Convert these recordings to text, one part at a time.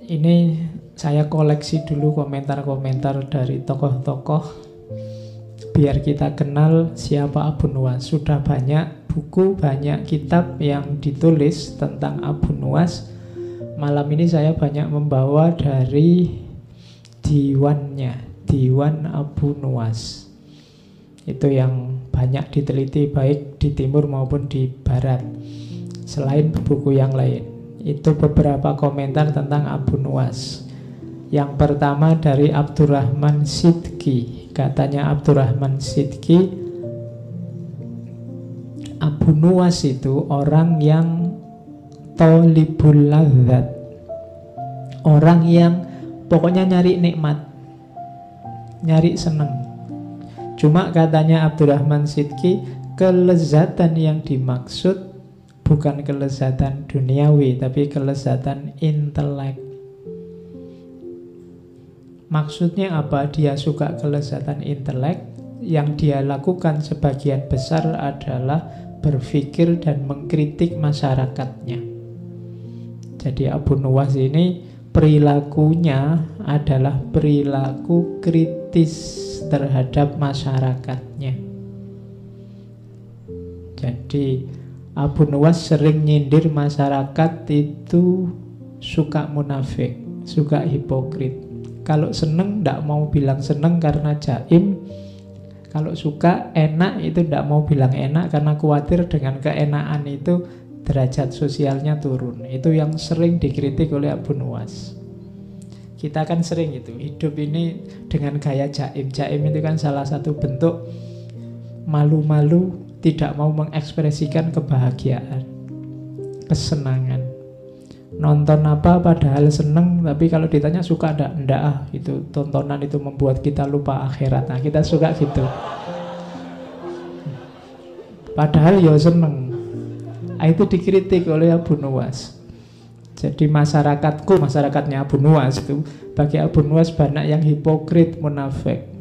Ini saya koleksi dulu komentar-komentar dari tokoh-tokoh biar kita kenal siapa Abu Nuwas. Sudah banyak buku, banyak kitab yang ditulis tentang Abu Nuwas. Malam ini saya banyak membawa dari diwannya, Diwan Abu Nuwas. Itu yang banyak diteliti baik di timur maupun di barat, selain buku yang lain. Itu beberapa komentar tentang Abu Nuwas. Yang pertama dari Abdurrahman Sidki. Katanya Abdurrahman Sidki, Abu Nuwas itu orang yang tolibul ladzat, orang yang pokoknya nyari nikmat, nyari seneng. Cuma katanya Abdurrahman Sidki, kelezatan yang dimaksud bukan kelezatan duniawi, tapi kelezatan intelek. Maksudnya apa? Dia suka kelezatan intelek. Yang dia lakukan sebagian besar adalah berpikir dan mengkritik masyarakatnya. Jadi Abu Nuwas ini perilakunya adalah perilaku kritis terhadap masyarakatnya. Jadi Abu Nuwas sering nyindir masyarakat itu suka munafik, suka hipokrit. Kalau seneng tidak mau bilang seneng karena jaim. Kalau suka enak itu tidak mau bilang enak karena khawatir dengan keenakan itu derajat sosialnya turun. Itu yang sering dikritik oleh Abu Nuwas. Kita kan sering itu hidup ini dengan gaya jaim. Jaim itu kan salah satu bentuk malu-malu, tidak mau mengekspresikan kebahagiaan, kesenangan. Nonton apa padahal seneng, tapi kalau ditanya suka enggak itu tontonan itu membuat kita lupa akhirat. Nah, kita suka gitu. Padahal ya seneng. Itu dikritik oleh Abu Nuwas. Jadi masyarakatnya Abu Nuwas itu, bagi Abu Nuwas banyak yang hipokrit, munafik.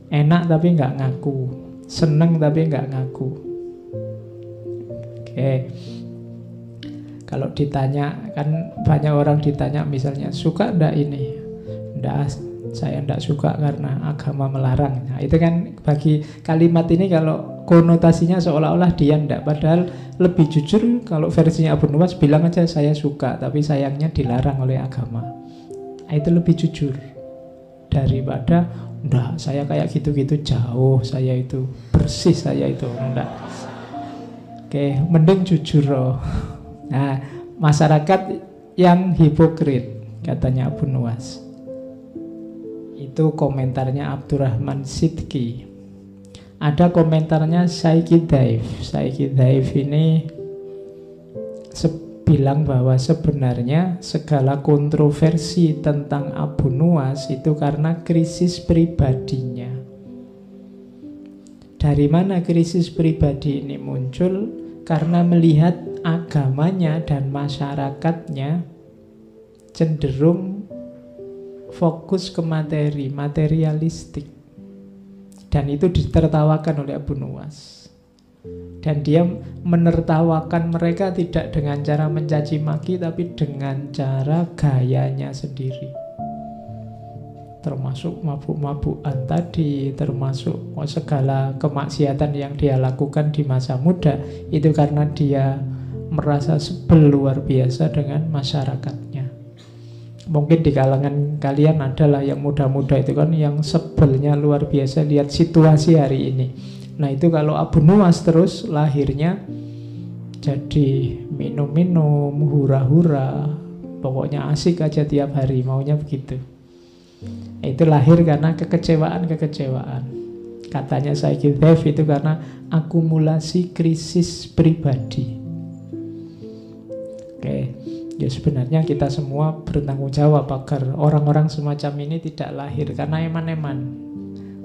Enak tapi nggak ngaku, seneng tapi nggak ngaku. Oke. Kalau ditanya, kan banyak orang ditanya misalnya, suka enggak ini? Enggak, saya enggak suka karena agama melarang. Nah, itu kan bagi kalimat ini kalau konotasinya seolah-olah dia enggak. Padahal lebih jujur kalau versinya Abu Nuwas bilang aja saya suka, tapi sayangnya dilarang oleh agama. Nah, itu lebih jujur daripada enggak, saya kayak gitu-gitu jauh, saya itu bersih, saya itu enggak. Oke, mending jujur loh. Nah, masyarakat yang hipokrit, katanya Abu Nuwas. Itu komentarnya Abdurrahman Sidki. Ada komentarnya Saiki Daif. Saiki Daif ini bilang bahwa sebenarnya segala kontroversi tentang Abu Nuwas itu karena krisis pribadinya. Dari mana krisis pribadi ini muncul? Karena melihat agamanya dan masyarakatnya cenderung fokus ke materi, materialistik. Dan itu ditertawakan oleh Abu Nuwas. Dan dia menertawakan mereka tidak dengan cara mencaci maki, tapi dengan cara gayanya sendiri. Termasuk mabuk-mabukan tadi, termasuk segala kemaksiatan yang dia lakukan di masa muda. Itu karena dia merasa sebel luar biasa dengan masyarakatnya. Mungkin di kalangan kalian adalah yang muda-muda itu kan yang sebelnya luar biasa lihat situasi hari ini. Nah, itu kalau Abu Nuwas terus lahirnya jadi minum-minum, hura-hura, pokoknya asik aja tiap hari, maunya begitu. Itu lahir karena kekecewaan. Katanya Saiki Daif itu karena akumulasi krisis pribadi. Oke, ya sebenarnya kita semua bertanggung jawab agar orang-orang semacam ini tidak lahir karena eman-eman.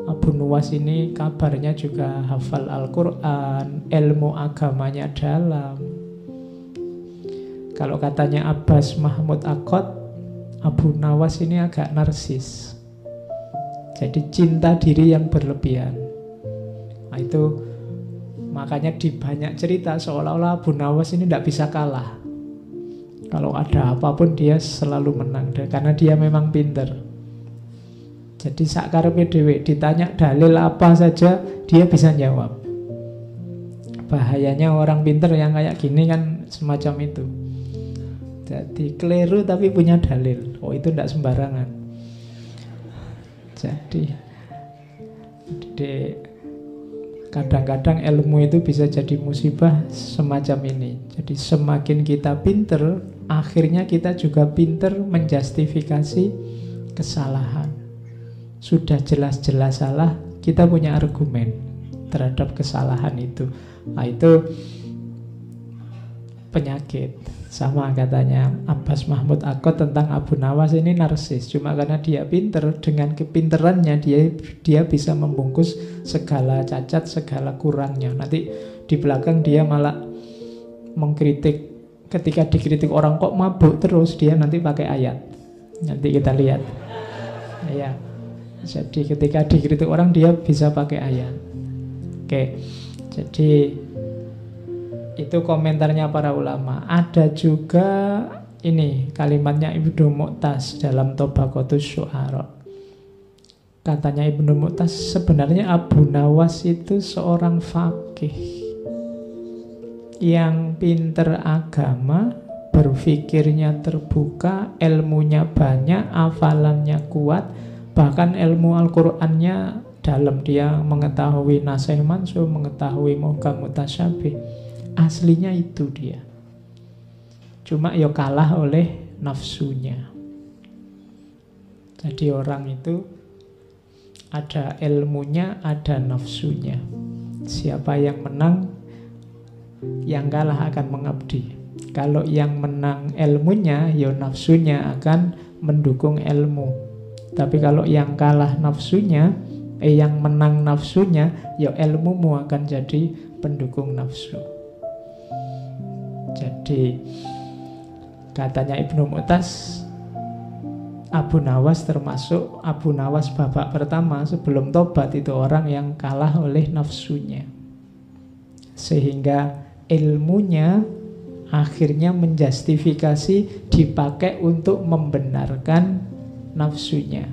Abu Nuwas ini kabarnya juga hafal Al-Quran, ilmu agamanya dalam. Kalau katanya Abbas Mahmud Aqad, Abu Nuwas ini agak narsis. Jadi cinta diri yang berlebihan. Nah, itu makanya di banyak cerita seolah-olah Abu Nuwas ini tidak bisa kalah. Kalau ada apapun dia selalu menang karena dia memang pinter. Jadi sakarepe dhewe ditanya dalil apa saja dia bisa jawab. Bahayanya orang pinter yang kayak gini kan semacam itu. Jadi keliru tapi punya dalil. Oh, itu tidak sembarangan. Jadi kadang-kadang ilmu itu bisa jadi musibah semacam ini. Jadi semakin kita pinter, akhirnya kita juga pinter menjustifikasi kesalahan. Sudah jelas-jelas salah, kita punya argumen terhadap kesalahan itu. Nah, itu penyakit. Sama katanya Abbas Mahmud Akkad tentang Abu Nawas, ini narsis. Cuma karena dia pinter, dengan kepinterannya dia bisa membungkus segala cacat, segala kurangnya. Nanti di belakang dia malah mengkritik. Ketika dikritik orang kok mabuk terus, dia nanti pakai ayat. Nanti kita lihat. Ya. Jadi ketika dikritik orang dia bisa pakai ayat. Oke. Jadi itu komentarnya para ulama. Ada juga ini kalimatnya Ibnu Mu'taz dalam Tabaqatus Syu'ara. Katanya Ibnu Mu'taz, sebenarnya Abu Nawas itu seorang faqih yang pinter agama, berpikirnya terbuka, ilmunya banyak, hafalannya kuat, bahkan ilmu Al-Qur'annya dalam. Dia mengetahui nasih mansukh, mengetahui muhkam mutasyabih. Aslinya itu dia. Cuma ya kalah oleh nafsunya. Jadi orang itu ada ilmunya, ada nafsunya. Siapa yang menang, yang kalah akan mengabdi. Kalau yang menang ilmunya, ya nafsunya akan mendukung ilmu. Tapi kalau yang kalah nafsunya, yang menang nafsunya, ya ilmumu akan jadi pendukung nafsu. Jadi katanya Ibnu Mu'taz, Abu Nawas termasuk Abu Nawas babak pertama sebelum tobat itu orang yang kalah oleh nafsunya, sehingga ilmunya akhirnya menjustifikasi dipakai untuk membenarkan nafsunya.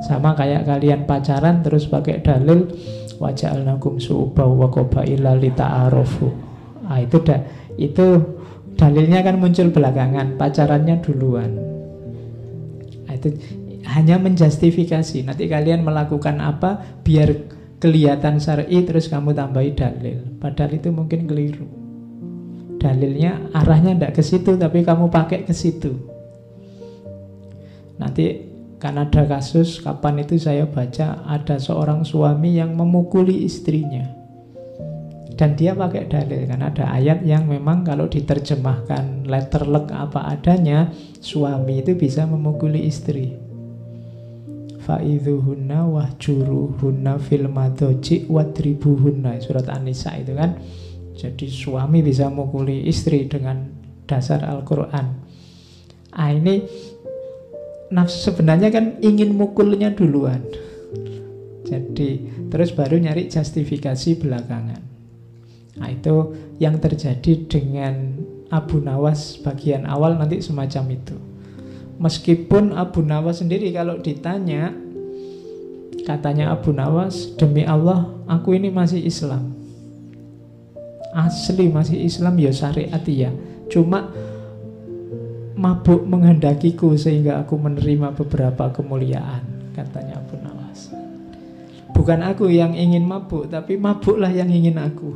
Sama kayak kalian pacaran terus pakai dalil waja'alnakum syu'uban wa qabaila lita'arafu. Ah, itu dalilnya kan muncul belakangan, pacarannya duluan. Nah, itu hanya menjustifikasi. Nanti kalian melakukan apa biar kelihatan syar'i, terus kamu tambahi dalil. Padahal itu mungkin keliru. Dalilnya arahnya tidak ke situ, tapi kamu pakai ke situ. Nanti kan ada kasus, kapan itu saya baca, ada seorang suami yang memukuli istrinya. Dan dia pakai dalil, kan ada ayat yang memang kalau diterjemahkan letterlek apa adanya, suami itu bisa memukuli istri. Fa'idhuhunna wahjuruhunna fil madhaji wadribuhunna, surat An-Nisa itu kan. Jadi suami bisa memukuli istri dengan dasar Al-Quran. Ah, ini nafsu sebenarnya kan ingin mukulnya duluan. Jadi terus baru nyari justifikasi belakangan. Nah, itu yang terjadi dengan Abu Nawas bagian awal nanti semacam itu. Meskipun Abu Nawas sendiri kalau ditanya, katanya Abu Nawas, demi Allah aku ini masih Islam, asli masih Islam ya syariat ya, cuma mabuk menghendakiku sehingga aku menerima beberapa kemuliaan, katanya Abu Nawas. Bukan aku yang ingin mabuk, tapi mabuklah yang ingin aku.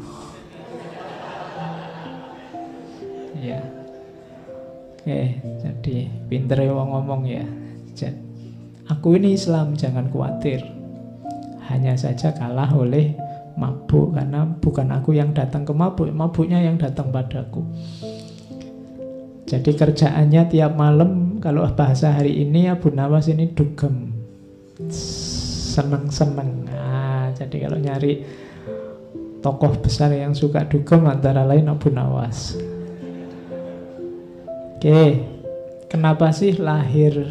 Ya. Oke, jadi pinter wong ngomong ya. Aku ini Islam, jangan khawatir. Hanya saja kalah oleh mabuk, karena bukan aku yang datang ke mabuk, mabuknya yang datang padaku. Jadi kerjaannya tiap malam, kalau bahasa hari ini Abu Nawas ini dugem, seneng-seneng. Nah, jadi kalau nyari tokoh besar yang suka dugem antara lain Abu Nawas. Oke, kenapa sih lahir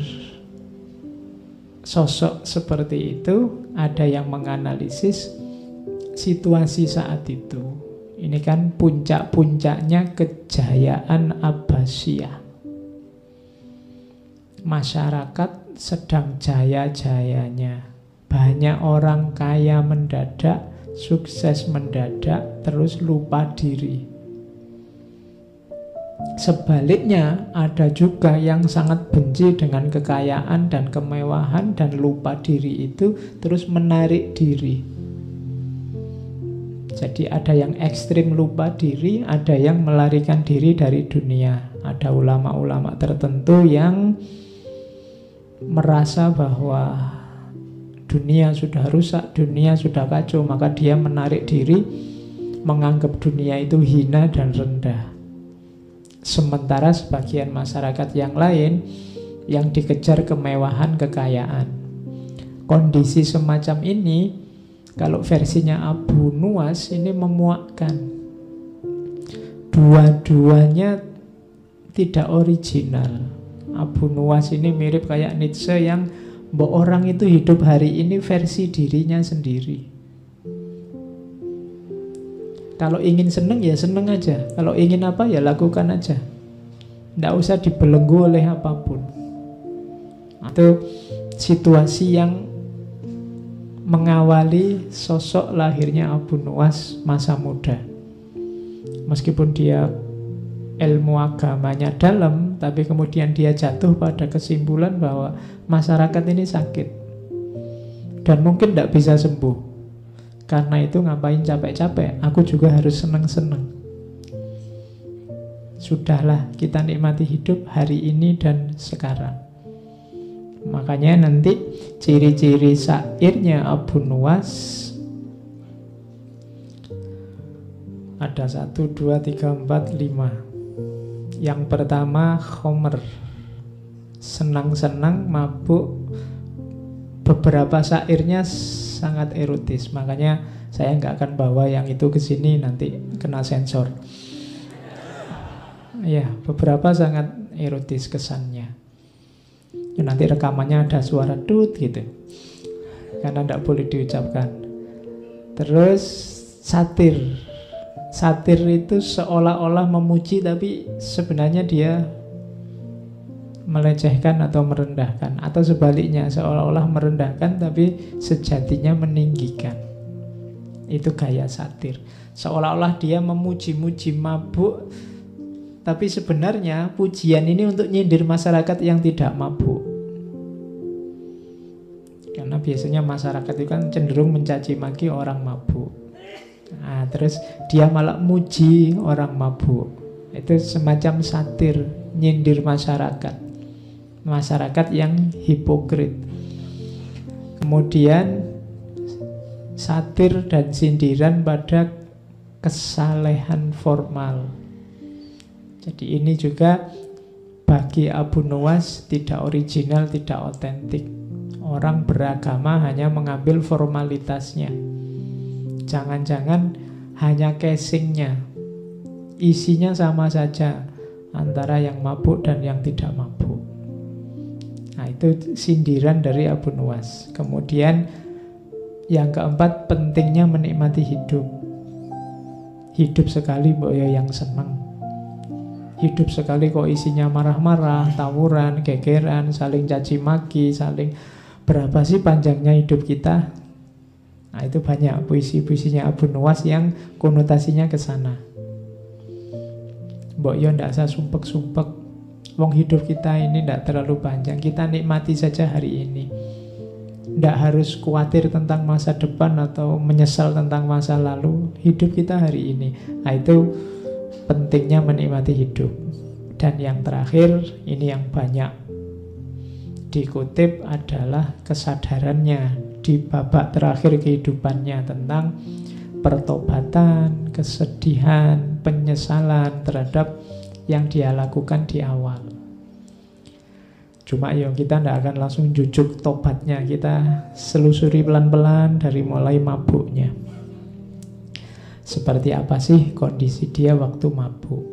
sosok seperti itu? Ada yang menganalisis situasi saat itu. Ini kan puncak-puncaknya kejayaan Abbasiyah. Masyarakat sedang jaya-jayanya. Banyak orang kaya mendadak, sukses mendadak, terus lupa diri. Sebaliknya, ada juga yang sangat benci dengan kekayaan dan kemewahan dan lupa diri itu, terus menarik diri. Jadi ada yang ekstrim lupa diri, ada yang melarikan diri dari dunia. Ada ulama-ulama tertentu yang merasa bahwa dunia sudah rusak, dunia sudah kacau, maka dia menarik diri, menganggap dunia itu hina dan rendah. Sementara sebagian masyarakat yang lain yang dikejar kemewahan, kekayaan. Kondisi semacam ini, kalau versinya Abu Nuwas ini memuakkan. Dua-duanya tidak original. Abu Nuwas ini mirip kayak Nietzsche yang orang itu hidup hari ini versi dirinya sendiri. Kalau ingin seneng ya seneng aja. Kalau ingin apa ya lakukan aja. Tidak usah dibelenggu oleh apapun. Itu situasi yang mengawali sosok lahirnya Abu Nuwas masa muda. Meskipun dia ilmu agamanya dalam, tapi kemudian dia jatuh pada kesimpulan bahwa masyarakat ini sakit dan mungkin tidak bisa sembuh. Karena itu ngapain capek-capek, aku juga harus seneng-seneng. Sudahlah, kita nikmati hidup hari ini dan sekarang. Makanya nanti ciri-ciri syairnya Abu Nuwas ada 1, 2, 3, 4, 5. Yang pertama khomer, senang-senang, mabuk. Beberapa syairnya sangat erotis, makanya saya nggak akan bawa yang itu ke sini, nanti kena sensor. Ya, beberapa sangat erotis kesannya. Ya, nanti rekamannya ada suara tut gitu, karena tidak boleh diucapkan. Terus satir. Satir itu seolah-olah memuji, tapi sebenarnya dia melecehkan atau merendahkan. Atau sebaliknya, seolah-olah merendahkan tapi sejatinya meninggikan. Itu gaya satir. Seolah-olah dia memuji-muji, mabuk, tapi sebenarnya pujian ini untuk nyindir masyarakat yang tidak mabuk. Karena biasanya masyarakat itu kan cenderung mencaci maki orang mabuk. Nah, terus dia malah muji orang mabuk. Itu semacam satir, nyindir masyarakat. Masyarakat yang hipokrit. Kemudian satir dan sindiran pada kesalehan formal. Jadi ini juga bagi Abu Nuwas tidak original, tidak otentik. Orang beragama hanya mengambil formalitasnya. Jangan-jangan hanya casingnya, isinya sama saja antara yang mabuk dan yang tidak mabuk. Nah, itu sindiran dari Abu Nuwas. Kemudian yang keempat, pentingnya menikmati hidup. Hidup sekali mbok ya yang senang. Hidup sekali kok isinya marah-marah, tawuran, gegeran, saling caci maki, saling berapa sih panjangnya hidup kita? Nah, itu banyak puisi-puisinya Abu Nuwas yang konotasinya ke sana. Mbok yo ndak usah sumpek-sumpek. Wong hidup kita ini ndak terlalu panjang. Kita nikmati saja hari ini. Ndak harus khawatir tentang masa depan atau menyesal tentang masa lalu. Hidup kita hari ini. Nah, itu pentingnya menikmati hidup. Dan yang terakhir, ini yang banyak dikutip adalah kesadarannya di babak terakhir kehidupannya tentang pertobatan, kesedihan, penyesalan terhadap yang dia lakukan di awal. Cuma ya kita tidak akan langsung jujuk tobatnya, kita selusuri pelan-pelan dari mulai mabuknya. Seperti apa sih kondisi dia waktu mabuk?